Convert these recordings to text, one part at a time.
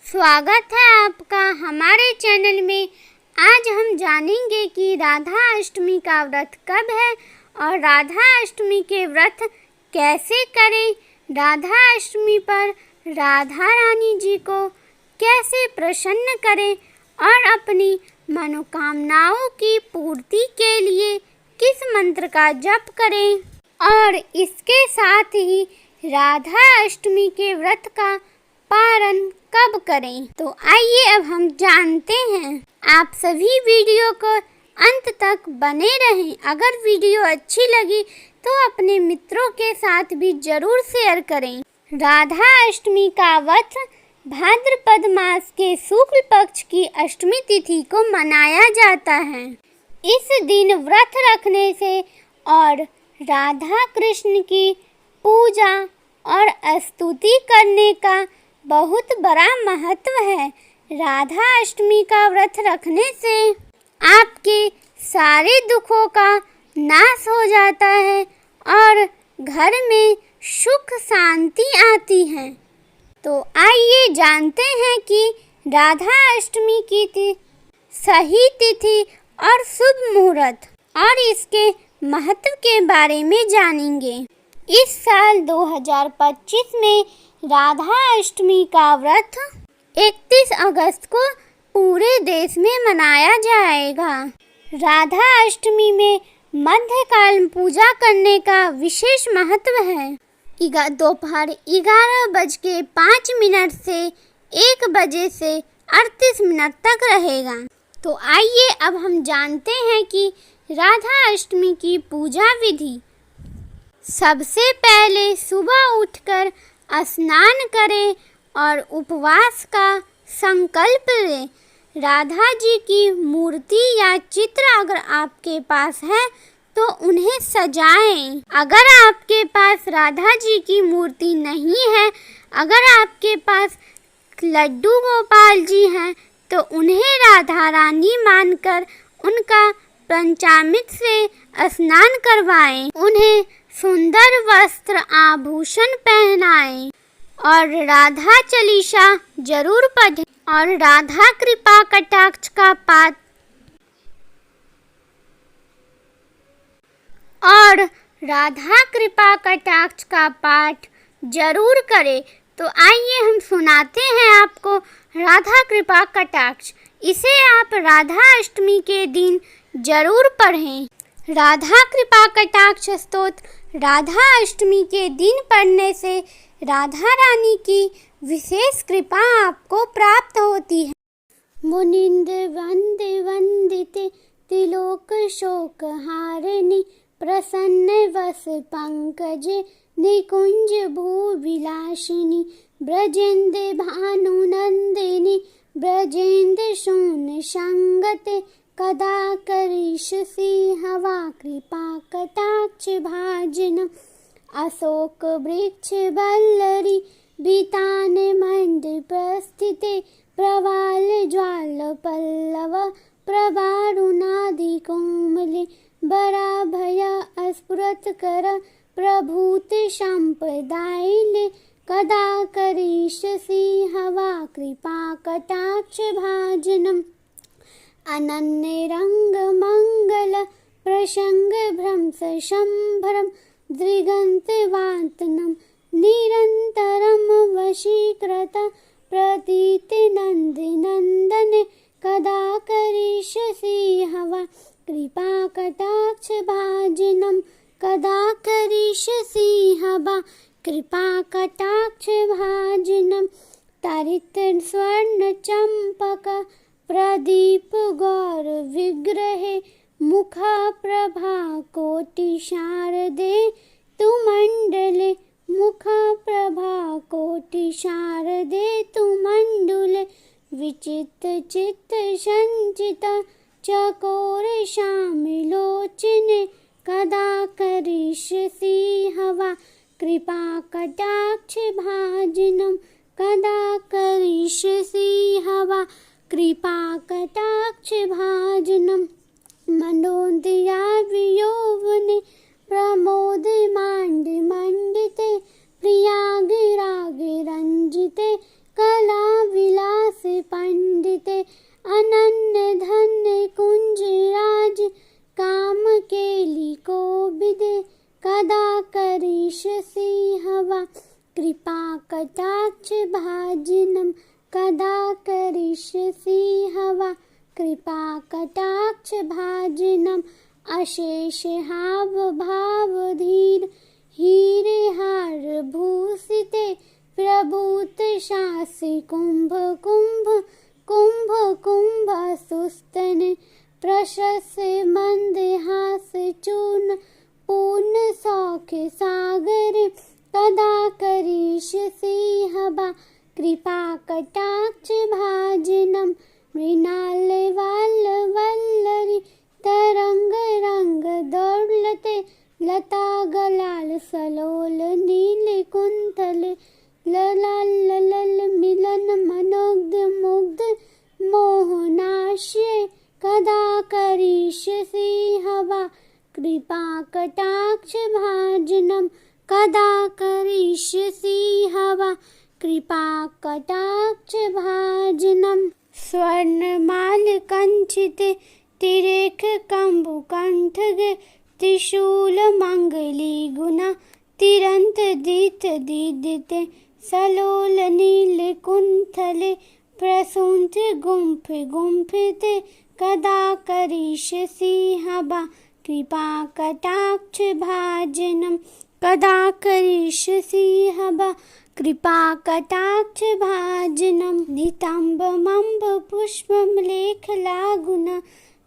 स्वागत है आपका हमारे चैनल में। आज हम जानेंगे कि राधा अष्टमी का व्रत कब है और राधा अष्टमी के व्रत कैसे करें। राधा अष्टमी पर राधा रानी जी को कैसे प्रसन्न करें और अपनी मनोकामनाओं की पूर्ति के लिए किस मंत्र का जप करें और इसके साथ ही राधा अष्टमी के व्रत का पारण कब करें। तो आइए अब हम जानते हैं। आप सभी वीडियो को अंत तक बने रहें। अगर वीडियो अच्छी लगी तो अपने मित्रों के साथ भी जरूर शेयर करें। राधा अष्टमी का व्रत भाद्रपद मास के शुक्ल पक्ष की अष्टमी तिथि को मनाया जाता है। इस दिन व्रत रखने से और राधा कृष्ण की पूजा और स्तुति करने का बहुत बड़ा महत्व है। राधा अष्टमी का व्रत रखने से आपके सारे दुखों का नाश हो जाता है और घर में सुख शांति आती है। तो आइए जानते हैं कि राधा अष्टमी की सही तिथि और शुभ मुहूर्त और इसके महत्व के बारे में जानेंगे। इस साल 2025 में राधा अष्टमी का व्रत 31 अगस्त को पूरे देश में मनाया जाएगा। राधा अष्टमी में मध्यकाल पूजा करने का विशेष महत्व है। दोपहर 11:05 से 1 बजे से 38 मिनट तक रहेगा। तो आइए अब हम जानते हैं कि राधा अष्टमी की पूजा विधि। सबसे पहले सुबह उठकर स्नान करें और उपवास का संकल्प लें। राधा जी की मूर्ति या चित्र अगर आपके पास है तो उन्हें सजाएं। अगर आपके पास राधा जी की मूर्ति नहीं है, अगर आपके पास लड्डू गोपाल जी हैं तो उन्हें राधा रानी मानकर उनका पंचामृत से स्नान करवाएं। उन्हें सुंदर वस्त्र आभूषण पहनाएं और राधा चालीसा जरूर पढ़ें और राधा कृपा कटाक्ष का पाठ जरूर करें। तो आइए हम सुनाते हैं आपको राधा कृपा कटाक्ष। इसे आप राधा अष्टमी के दिन जरूर पढ़ें। राधा कृपा कटाक्ष स्तोत्र राधा अष्टमी के दिन पढ़ने से राधा रानी की विशेष कृपा आपको प्राप्त होती है। मुनिंद्र वंदे वंदिते त्रिलोक शोक हारिणी प्रसन्न वस पंकजे निकुंज भू विलासिनी ब्रजेंद्र भानुनंदिनी ब्रजेंद्र शून्य संगते कदा करिष्यसि हवा कृपा कटाक्ष भाजनम् अशोक वृक्ष वल्लरी बीतान मंदिर प्रस्थिते प्रवाल ज्वाल पल्लव प्रवारुणादि कोमले बराभय स्फुरत कर प्रभूत संप्रदायिले कदा करिष्यसि हवा कृपा कटाक्ष भाजनम् अनन्य रंग मंगल प्रसंग भ्रंश संभ्रम दृगंत वातनम निरंतरम वशीकृत प्रतीति नंदि नंदने कदा करिष्यसि हवा कृपा कटाक्ष भाजनम् कदा करिष्यसि हवा कृपा कटाक्ष भाजनम् तरित स्वर्ण चंपक प्रदीप गौर विग्रहे मुखा प्रभा कोटि शारदे तु मंडले मुखा प्रभा कोटि शारदे तु मंडले विचित चित्त संचित चकोर श्यामलोचने कदा करिष्यसि हवा कृपा कटाक्ष भाजनम् कदा करिष्यसि हवा कृपा कटाक्ष भाजनम् मनोदया वियोवने प्रमोद मांड मंडिते प्रियाग राग रंजिते कला विलास अशेष हाव भाव धीर हीरे हार भूषिते प्रभूत शासी कुंभ कुंभ कुंभ कुंभ सुस्तने प्रशस्त मंदहास चूर्ण पूर्ण सौख्य सागर कदा करीष सिंहबा कृपा कटाक्ष भाजनम मृणाल वाल वल्लरी तरंग रंग दौलते लता गलाल सलोल नील कुंतल ललाल ललल मिलन मनोग्ध मुग्ध मोहनाश्य कदा करीष सिंहबा कृपा कटाक्ष भाजनम कदा करीष सिंहबा कृपा कटाक्ष भाजनम स्वर्णमाल कंचिते तिरेख कंबु कंठग त्रिशूल मंगली गुना तिरंत दीत दीदिते सलोल नील कुंथले प्रसूंत गुंफ गुंफिते कदा करीष सिंहबा कृपा कटाक्ष भाजनम कदा करीष सिंहबा कृपा कटाक्ष भाजनम नितंबमंब पुष्पम लेख लागुना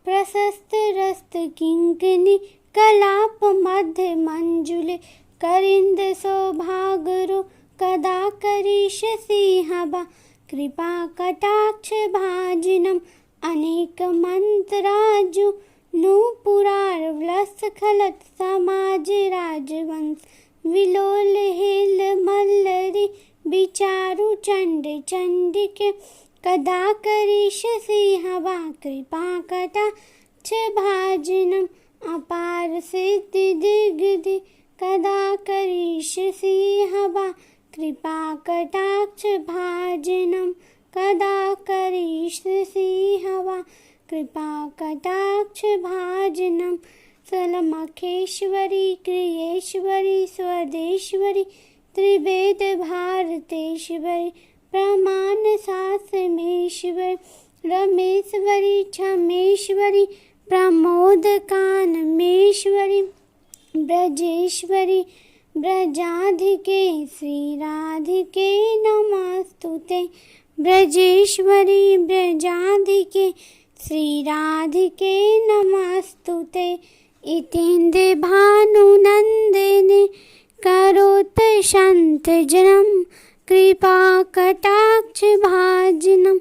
प्रशस्त रस्त किंकिनी कलाप मध्य मंजुले करिंद सौभागरो कदा करीष सिंहबा कृपा कटाक्ष भाजनम अनेक मंत्राजु नूपुरार व्लस खलत समाज राजवंश विलोल हेल मल्लरी विचारु चंड चंडिके कदा करीष सिंहबा कृपा कटाक्ष भाजनम अपार सिद्धि दिग्धि कदा करीष सिंहबा कृपा कटाक्ष भाजनम कदा करीष सिंहबा कृपा कटाक्ष भाजनम सलमखेश्वरी क्रियेश्वरी स्वदेश्वरी त्रिवेद भारतेश्वरी प्रमाण शासमेश्वरी रमेश्वरी क्षमेश्वरी प्रमोद कानमेश्वरी ब्रजेश्वरी ब्रजाधिके श्रीराधिके नमस्तुते ब्रजेश्वरी ब्रजाधिके श्रीराधिके नमस्तुते इतीन्द्र भानुनंदिने करोत शांत जनम कृपा कटाक्ष भाजनम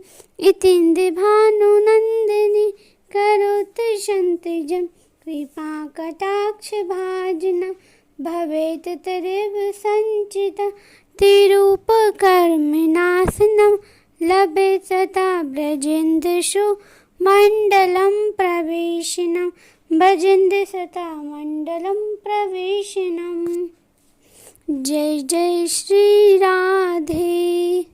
इतीन्द्र भानुनंदिने करोत शांत जन कृपा कटाक्ष भाजनम भवेत तरेव संचिता तिरूप कर्म नाशनम लभे सता ब्रजेन्द्रशु मंडलम प्रवेशनम भजन्ते सता मंडलम प्रवेशनम। जय जय श्री राधे।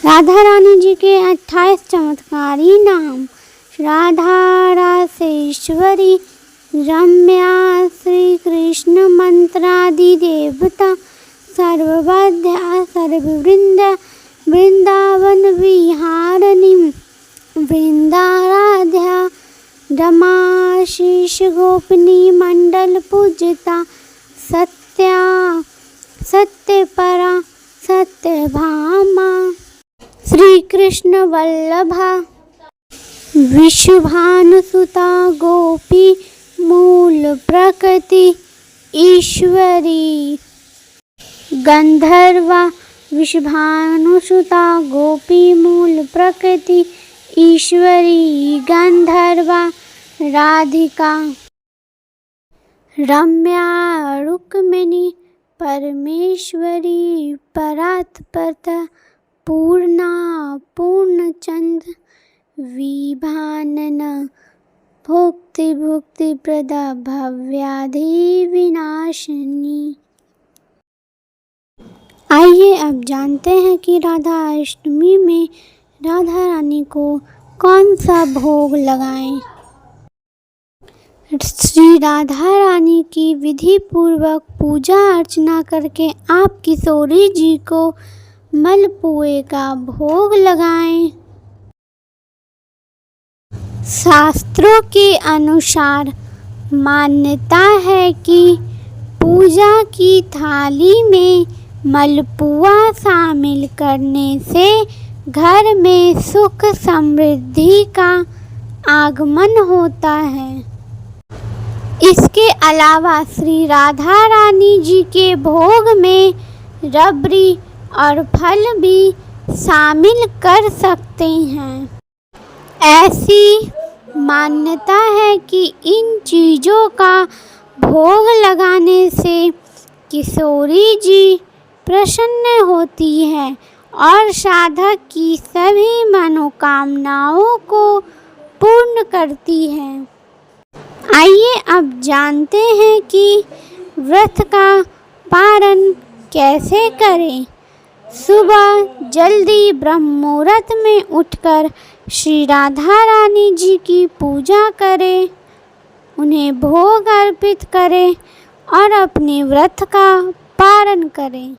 राधा रानी जी के 28 चमत्कारी नाम। राधा रासेश्वरी रम्या श्री कृष्ण मंत्रादि देवता सर्वबाध्या सर्ववृंदा वृंदावन विहारिणी वृंदाराध्या रमाशीष गोपिनी मंडल पूजिता सत्या सत्यपरा सत्यभामा श्री कृष्ण वल्लभा विश्वभानुसुता गोपी मूल प्रकृति ईश्वरी गंधर्वा विश्वभानुसुता गोपी मूल प्रकृति ईश्वरी गंधर्वा राधिका रम्या रुक्मिणी परमेश्वरी परात्परता पूर्णा पूर्णचंद विभानन भुक्ति भुक्ति प्रदा भव्याधि विनाशिनी। आइए अब जानते हैं कि राधा अष्टमी में राधा रानी को कौन सा भोग लगाएं। श्री राधा रानी की विधि पूर्वक पूजा अर्चना करके आप किशोरी जी को मलपुए का भोग लगाएं। शास्त्रों के अनुसार मान्यता है कि पूजा की थाली में मलपुआ शामिल करने से घर में सुख समृद्धि का आगमन होता है। इसके अलावा श्री राधा रानी जी के भोग में रबड़ी और फल भी शामिल कर सकते हैं। ऐसी मान्यता है कि इन चीज़ों का भोग लगाने से किशोरी जी प्रसन्न होती है और साधक की सभी मनोकामनाओं को पूर्ण करती है। आइए अब जानते हैं कि व्रत का पारण कैसे करें। सुबह जल्दी ब्रह्म मुहूर्त में उठकर श्री राधा रानी जी की पूजा करें, उन्हें भोग अर्पित करें और अपने व्रत का पारण करें।